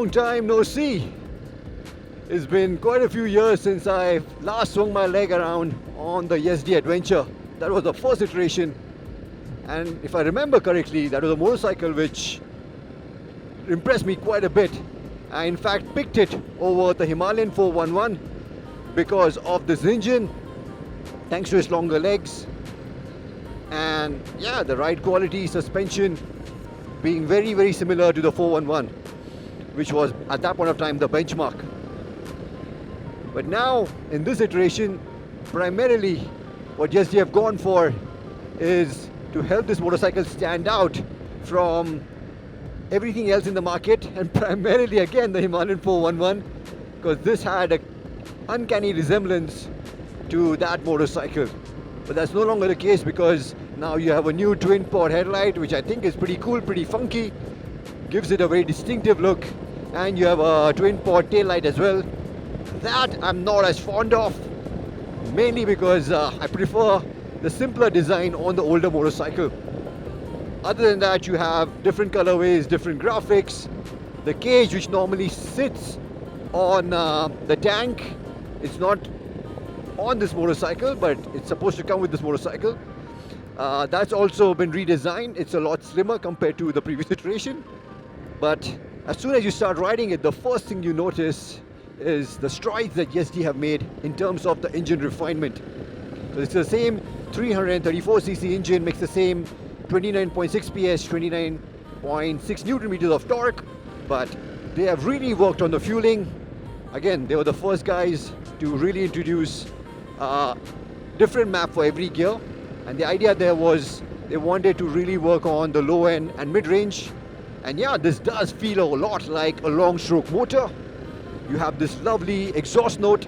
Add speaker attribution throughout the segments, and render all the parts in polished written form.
Speaker 1: Long time no see. It's been quite a few years since I last swung my leg around on the Yezdi Adventure. That was the first iteration, and if I remember correctly, that was a motorcycle which impressed me quite a bit. I in fact picked it over the Himalayan 411 because of this engine, thanks to its longer legs, and yeah, the ride quality, suspension being very similar to the 411, which was at that point of time the benchmark. But now in this iteration, primarily what Yezdi have gone for is to help this motorcycle stand out from everything else in the market, and primarily again the Himalayan 411, because this had an uncanny resemblance to that motorcycle. But that's no longer the case, because now you have a new twin pod headlight, which I think is pretty cool, pretty funky, gives it a very distinctive look, and you have a twin pod tail light as well. That I'm not as fond of, mainly because I prefer the simpler design on the older motorcycle. Other than that, you have different colorways, different graphics. The cage, which normally sits on the tank, it's not on this motorcycle, but it's supposed to come with this motorcycle. That's also been redesigned. It's a lot slimmer compared to the previous iteration. But as soon as you start riding it, the first thing you notice is the strides that Yezdi have made in terms of the engine refinement. So it's the same 334cc engine, makes the same 29.6 PS, 29.6 Newton meters of torque, but they have really worked on the fueling. Again, they were the first guys to really introduce a different map for every gear, and the idea there was they wanted to really work on the low end and mid-range. And yeah, this does feel a lot like a long stroke motor. You have this lovely exhaust note,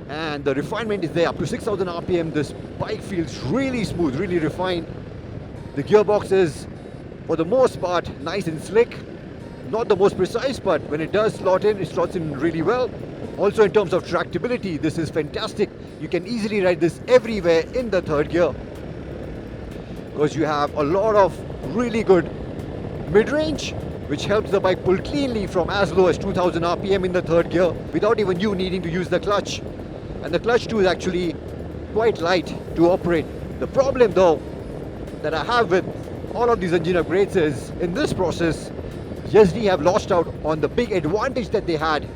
Speaker 1: and the refinement is there up to 6,000 RPM. This bike feels really smooth, really refined. The gearbox is, for the most part, nice and slick. Not the most precise, but when it does slot in, it slots in really well. Also in terms of tractability, this is fantastic. You can easily ride this everywhere in the third gear, because you have a lot of really good mid-range, which helps the bike pull cleanly from as low as 2000 RPM in the third gear without even you needing to use the clutch. And the clutch too is actually quite light to operate. The problem though that I have with all of these engine upgrades is, in this process, Yezdi have lost out on the big advantage that they had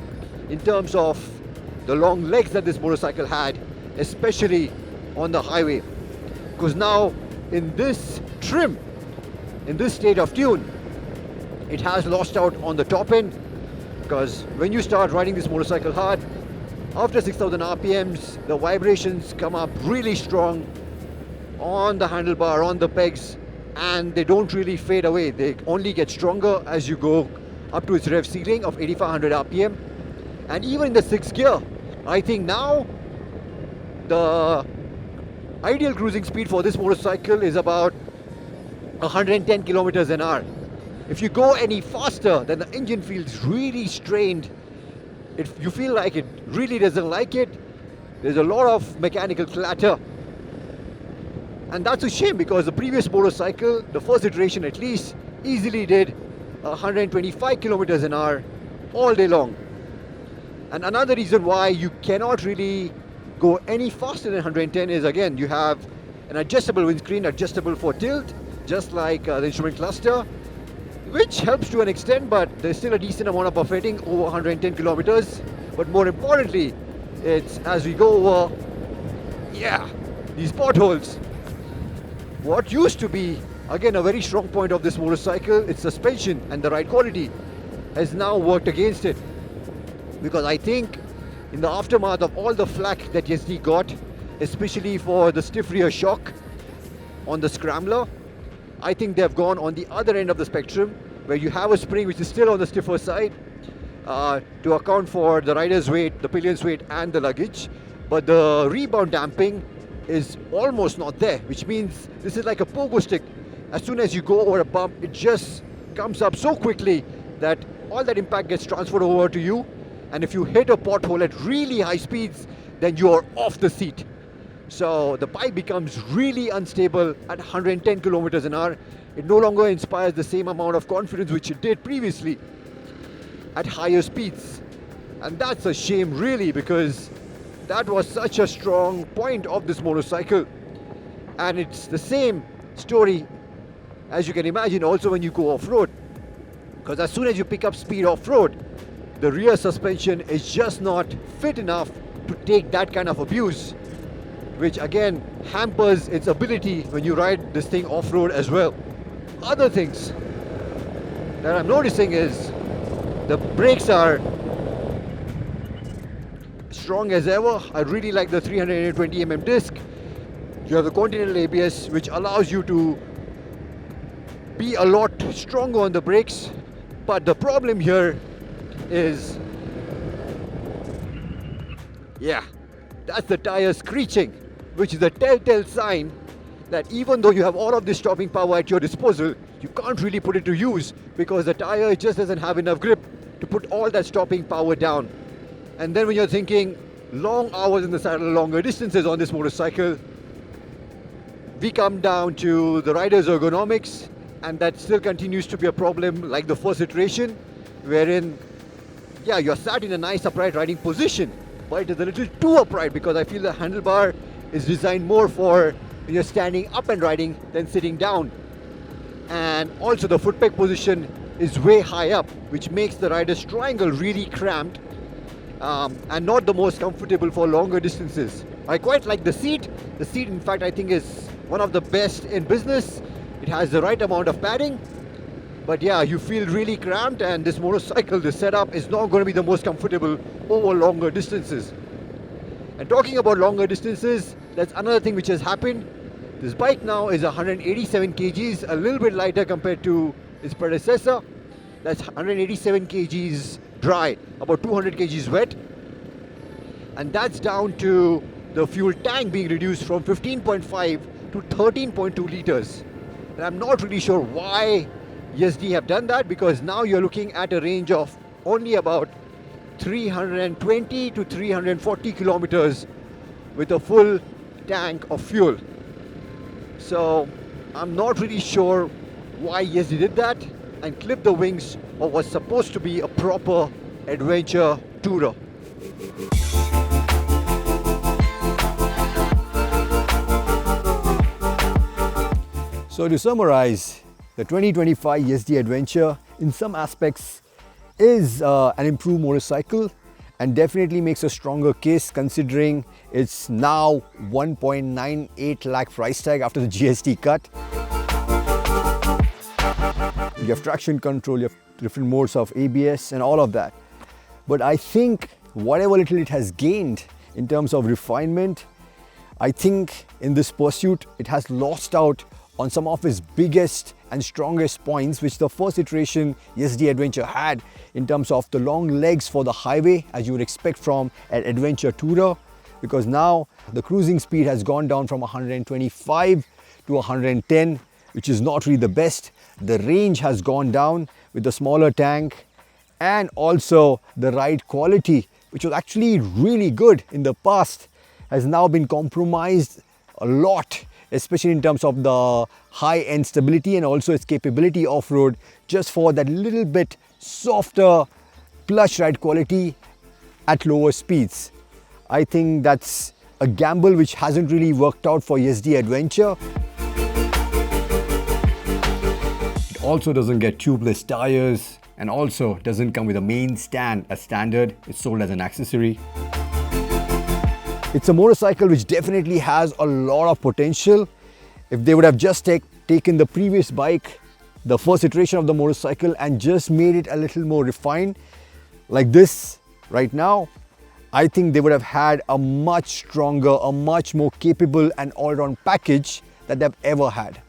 Speaker 1: in terms of the long legs that this motorcycle had, especially on the highway. Because now in this trim, in this state of tune, it has lost out on the top end, because when you start riding this motorcycle hard, after 6,000 RPMs, the vibrations come up really strong on the handlebar, on the pegs, and they don't really fade away. They only get stronger as you go up to its rev ceiling of 8,500 RPM. And even in the sixth gear, I think now the ideal cruising speed for this motorcycle is about 110 kilometers an hour. If you go any faster, then the engine feels really strained. You feel like it really doesn't like it. There's a lot of mechanical clatter. And that's a shame, because the previous motorcycle, the first iteration at least, easily did 125 kilometers an hour all day long. And another reason why you cannot really go any faster than 110 is, again, you have an adjustable windscreen, adjustable for tilt, just like the instrument cluster, which helps to an extent, but there's still a decent amount of buffeting over 110 kilometers. But more importantly, it's as we go over, these potholes. What used to be, again, a very strong point of this motorcycle, its suspension and the ride quality, has now worked against it. Because I think in the aftermath of all the flack that Yezdi got, especially for the stiff rear shock on the scrambler, I think they've gone on the other end of the spectrum, where you have a spring which is still on the stiffer side to account for the rider's weight, the pillion's weight, and the luggage. But the rebound damping is almost not there, which means this is like a pogo stick. As soon as you go over a bump, it just comes up so quickly that all that impact gets transferred over to you. And if you hit a pothole at really high speeds, then you're off the seat. So the bike becomes really unstable at 110 kilometers an hour. It no longer inspires the same amount of confidence which it did previously. at higher speeds. And that's a shame really, because that was such a strong point of this motorcycle. And it's the same story, as you can imagine, also when you go off-road. Because as soon as you pick up speed off-road, the rear suspension is just not fit enough to take that kind of abuse, which again hampers its ability when you ride this thing off-road as well. Other things that I'm noticing is the brakes are strong as ever. I really like the 320mm disc. You have the Continental ABS, which allows you to be a lot stronger on the brakes. But the problem here is, yeah, that's the tire screeching, which is a telltale sign that even though you have all of this stopping power at your disposal, you can't really put it to use because the tire just doesn't have enough grip to put all that stopping power down. And then when you're thinking long hours in the saddle, longer distances on this motorcycle, we come down to the rider's ergonomics, and that still continues to be a problem like the first iteration, wherein, yeah, you're sat in a nice upright riding position, but it is a little too upright because I feel the handlebar is designed more for when you're standing up and riding than sitting down. And also the foot peg position is way high up, which makes the rider's triangle really cramped and not the most comfortable for longer distances. I quite like the seat. The seat, in fact, I think is one of the best in business. It has the right amount of padding, but yeah, you feel really cramped, and this motorcycle, the setup is not going to be the most comfortable over longer distances. And talking about longer distances, that's another thing which has happened. This bike now is 187 kgs, a little bit lighter compared to its predecessor. That's 187 kgs dry, about 200 kgs wet. And that's down to the fuel tank being reduced from 15.5 to 13.2 liters. And I'm not really sure why Yezdi have done that, because now you're looking at a range of only about 320 to 340 kilometers with a full tank of fuel. So I'm not really sure why Yezdi did that and clipped the wings of what's supposed to be a proper adventure tourer. So to summarize, the 2025 Yezdi Adventure in some aspects is an improved motorcycle and definitely makes a stronger case considering it's now 1.98 lakh price tag after the GST cut. You have traction control, you have different modes of ABS and all of that. But I think whatever little it has gained in terms of refinement, I think in this pursuit it has lost out on some of its biggest and strongest points, which the first iteration Yezdi Adventure had in terms of the long legs for the highway, as you would expect from an adventure tourer, because now the cruising speed has gone down from 125 to 110, which is not really the best. The range has gone down with the smaller tank, and also the ride quality, which was actually really good in the past, has now been compromised a lot, especially in terms of the high-end stability and also its capability off-road, just for that little bit softer plush ride quality at lower speeds. I think that's a gamble which hasn't really worked out for Yezdi Adventure. It also doesn't get tubeless tires and also doesn't come with a main stand as standard. It's sold as an accessory. It's a motorcycle which definitely has a lot of potential. If they would have just taken the previous bike, the first iteration of the motorcycle, and just made it a little more refined like this right now, I think they would have had a much stronger, a much more capable and all-round package that they've ever had.